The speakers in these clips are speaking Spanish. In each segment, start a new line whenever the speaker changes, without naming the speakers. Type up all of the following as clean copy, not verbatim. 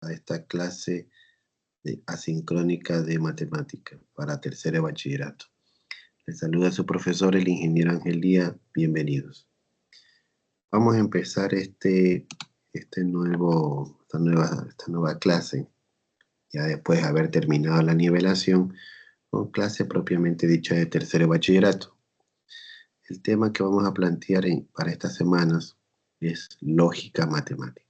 a esta clase asincrónica de matemática para tercero de bachillerato. Les saluda su profesor, el ingeniero Ángel Díaz. Bienvenidos. Vamos a empezar esta nueva clase, ya después de haber terminado la nivelación, con clase propiamente dicha de tercero de bachillerato. El tema que vamos a plantear para estas semanas es lógica matemática.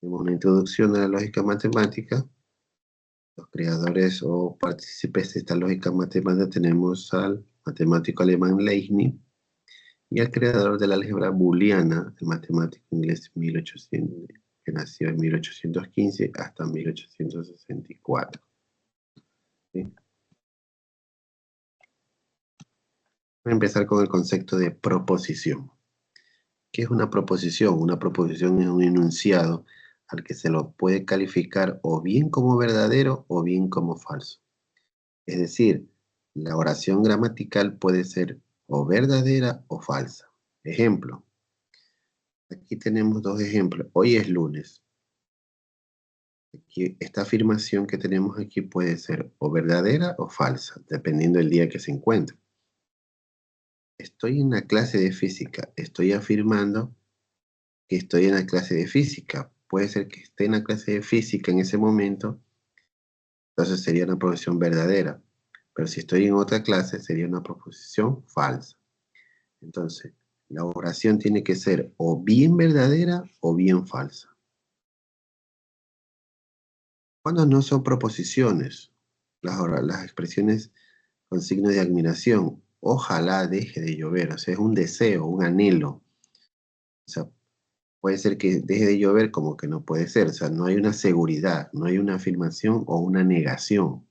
Tenemos una introducción a la lógica matemática. Los creadores o partícipes de esta lógica matemática tenemos al matemático alemán Leibniz y al creador de la álgebra booleana, el matemático inglés que nació en 1815 hasta 1864. ¿Sí? Voy a empezar con el concepto de proposición. ¿Qué es una proposición? Una proposición es un enunciado al que se lo puede calificar o bien como verdadero o bien como falso. Es decir, la oración gramatical puede ser o verdadera o falsa. Ejemplo. Aquí tenemos dos ejemplos. Hoy es lunes. Aquí, esta afirmación que tenemos aquí puede ser o verdadera o falsa, dependiendo del día que se encuentre. Estoy en la clase de física. Estoy afirmando que estoy en la clase de física. Puede ser que esté en la clase de física en ese momento, entonces sería una proposición verdadera. Pero si estoy en otra clase, sería una proposición falsa. Entonces, la oración tiene que ser o bien verdadera o bien falsa. Cuando no son proposiciones, las expresiones con signos de admiración, ojalá deje de llover, o sea, es un deseo, un anhelo. O sea, puede ser que deje de llover como que no puede ser, o sea, no hay una seguridad, no hay una afirmación o una negación.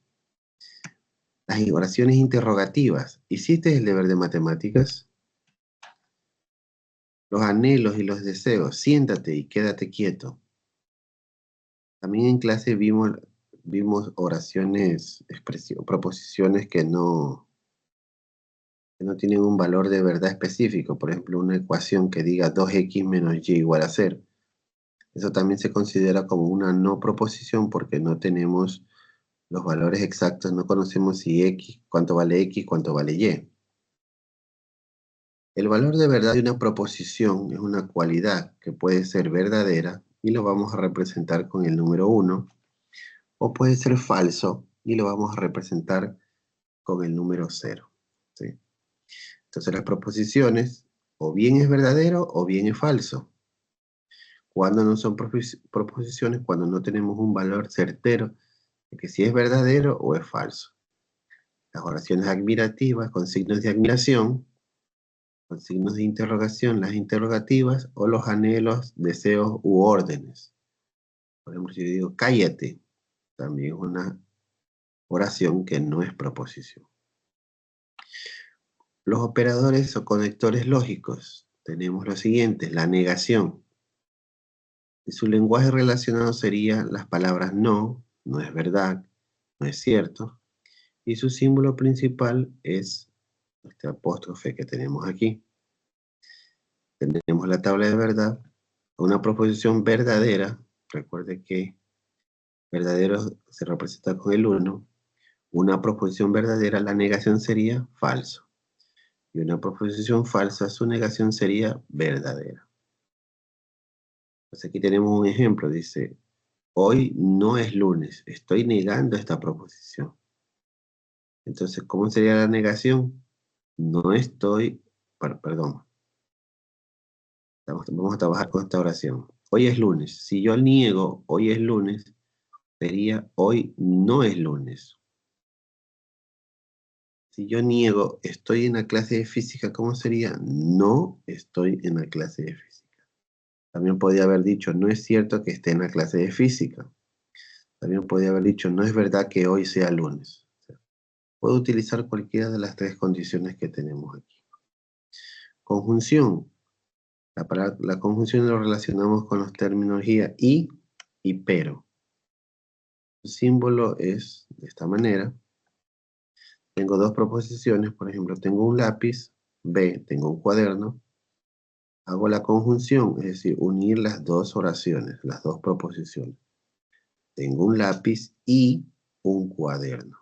Las oraciones interrogativas, ¿hiciste el deber de matemáticas? Los anhelos y los deseos, siéntate y quédate quieto. También en clase vimos oraciones, proposiciones que no tienen un valor de verdad específico. Por ejemplo, una ecuación que diga 2x menos y igual a 0. Eso también se considera como una no proposición porque no tenemos los valores exactos, no conocemos si x, cuánto vale x, cuánto vale y. El valor de verdad de una proposición es una cualidad que puede ser verdadera y lo vamos a representar con el número 1, o puede ser falso y lo vamos a representar con el número 0. ¿Sí? Entonces las proposiciones o bien es verdadero o bien es falso. Cuando no son proposiciones, cuando no tenemos un valor certero de que si es verdadero o es falso. Las oraciones admirativas con signos de admiración, con signos de interrogación, las interrogativas o los anhelos, deseos u órdenes. Por ejemplo, si yo digo cállate, también es una oración que no es proposición. Los operadores o conectores lógicos. Tenemos los siguientes, la negación. Y su lenguaje relacionado sería las palabras no, no es verdad, no es cierto. Y su símbolo principal es este apóstrofe que tenemos aquí. Tenemos la tabla de verdad, una proposición verdadera. Recuerde que verdadero se representa con el 1. Una proposición verdadera, la negación sería falso. Y una proposición falsa, su negación sería verdadera. Entonces aquí tenemos un ejemplo, dice, hoy no es lunes, estoy negando esta proposición. Entonces, ¿cómo sería la negación? No estoy, perdón, vamos a trabajar con esta oración. Hoy es lunes, si yo niego hoy es lunes, sería hoy no es lunes. Si yo niego estoy en la clase de física, ¿cómo sería? No estoy en la clase de física. También podría haber dicho, no es cierto que esté en la clase de física. También podría haber dicho, no es verdad que hoy sea lunes. O sea, puedo utilizar cualquiera de las tres condiciones que tenemos aquí. Conjunción. La conjunción lo relacionamos con los términos y pero. El símbolo es de esta manera. Tengo dos proposiciones, por ejemplo, tengo un lápiz, B, tengo un cuaderno. Hago la conjunción, es decir, unir las dos oraciones, las dos proposiciones. Tengo un lápiz y un cuaderno.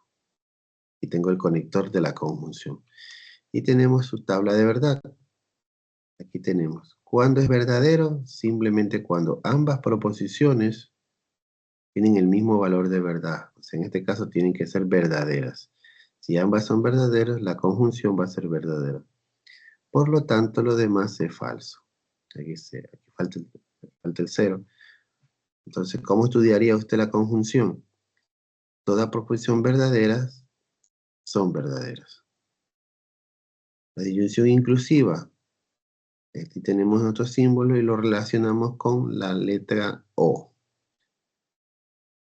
Y tengo el conector de la conjunción. Y tenemos su tabla de verdad. Aquí tenemos. ¿Cuándo es verdadero? Simplemente cuando ambas proposiciones tienen el mismo valor de verdad. O sea, en este caso tienen que ser verdaderas. Si ambas son verdaderas, la conjunción va a ser verdadera. Por lo tanto, lo demás es falso. Aquí falta el 0. Entonces, ¿cómo estudiaría usted la conjunción? Toda proposición verdadera son verdaderas. La disyunción inclusiva. Aquí tenemos otro símbolo y lo relacionamos con la letra O.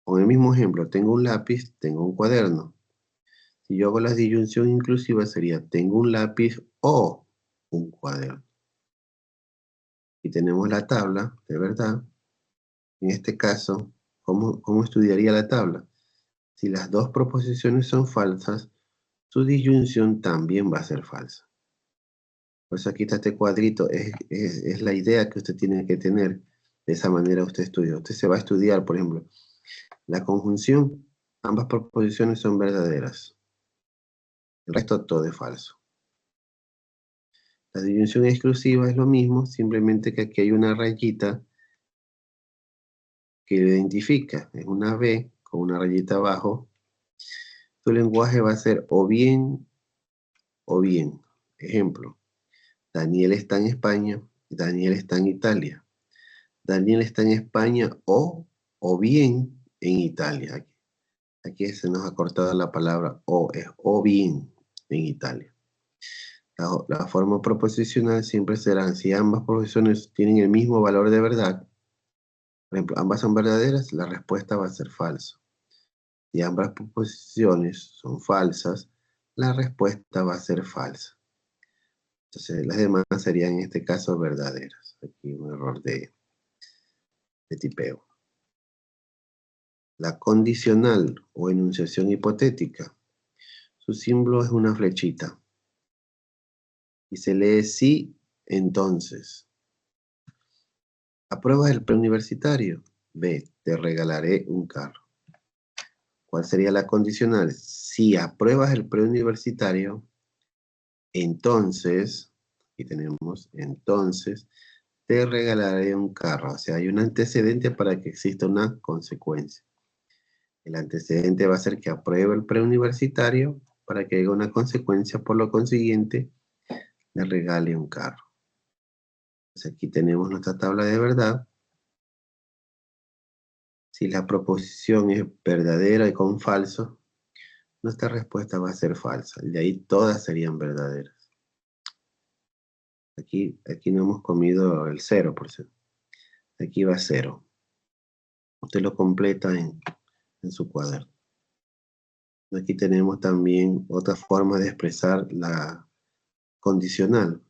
Con el mismo ejemplo, tengo un lápiz, tengo un cuaderno. Si yo hago la disyunción inclusiva sería tengo un lápiz o un cuaderno. Y tenemos la tabla, de verdad. En este caso, ¿cómo estudiaría la tabla? Si las dos proposiciones son falsas, su disyunción también va a ser falsa. Por eso aquí está este cuadrito, es la idea que usted tiene que tener. De esa manera usted estudia. Usted se va a estudiar, por ejemplo, la conjunción, ambas proposiciones son verdaderas. El resto todo es falso. La disyunción exclusiva es lo mismo, simplemente que aquí hay una rayita que lo identifica. Es una B con una rayita abajo. Tu lenguaje va a ser o bien o bien. Ejemplo, Daniel está en España, Daniel está en Italia. Daniel está en España o bien en Italia. Aquí se nos ha cortado la palabra o, es o bien en Italia. La forma proposicional siempre será, si ambas proposiciones tienen el mismo valor de verdad, por ejemplo, ambas son verdaderas, la respuesta va a ser falso. Si ambas proposiciones son falsas, la respuesta va a ser falsa. Entonces, las demás serían en este caso verdaderas. Aquí un error de tipeo. La condicional o enunciación hipotética. Su símbolo es una flechita. Y se lee sí, entonces. ¿Apruebas el preuniversitario? B, te regalaré un carro. ¿Cuál sería la condicional? Si apruebas el preuniversitario, entonces, aquí tenemos, entonces, te regalaré un carro. O sea, hay un antecedente para que exista una consecuencia. El antecedente va a ser que apruebe el preuniversitario para que haya una consecuencia, por lo consiguiente, le regale un carro. Entonces aquí tenemos nuestra tabla de verdad. Si la proposición es verdadera y con falso, nuestra respuesta va a ser falsa. Y de ahí todas serían verdaderas. Aquí no hemos comido el 0, por cierto. Aquí va 0. Usted lo completa en su cuaderno. Aquí tenemos también otra forma de expresar la condicional.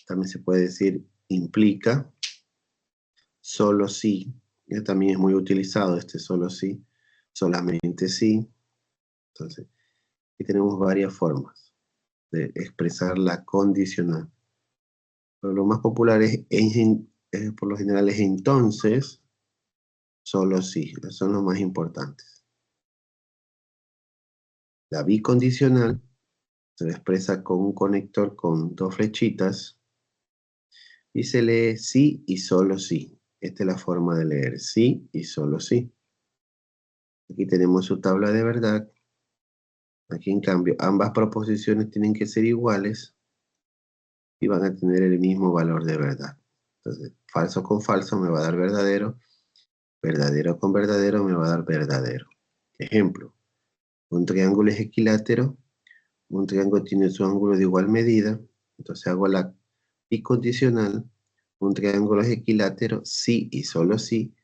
También se puede decir implica, solo si. También es muy utilizado este solo si, solamente si. Entonces, aquí tenemos varias formas de expresar la condicional. Pero lo más popular por lo general es entonces, solo si. Esos son los más importantes. La bicondicional se expresa con un conector con dos flechitas y se lee sí y solo sí. Esta es la forma de leer sí y solo sí. Aquí tenemos su tabla de verdad. Aquí en cambio ambas proposiciones tienen que ser iguales y van a tener el mismo valor de verdad. Entonces, falso con falso me va a dar verdadero, verdadero con verdadero me va a dar verdadero. Ejemplo, un triángulo es equilátero, un triángulo tiene su ángulo de igual medida, entonces hago la bicondicional, un triángulo es equilátero si y solo si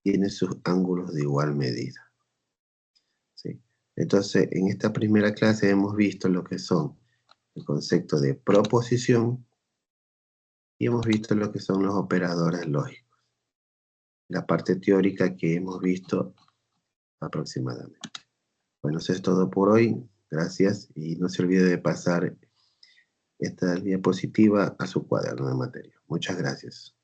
tiene sus ángulos de igual medida. ¿Sí? Entonces, en esta primera clase hemos visto lo que son el concepto de proposición y hemos visto lo que son los operadores lógicos. La parte teórica que hemos visto aproximadamente. Bueno, eso es todo por hoy. Gracias y no se olvide de pasar esta diapositiva a su cuaderno de materia. Muchas gracias.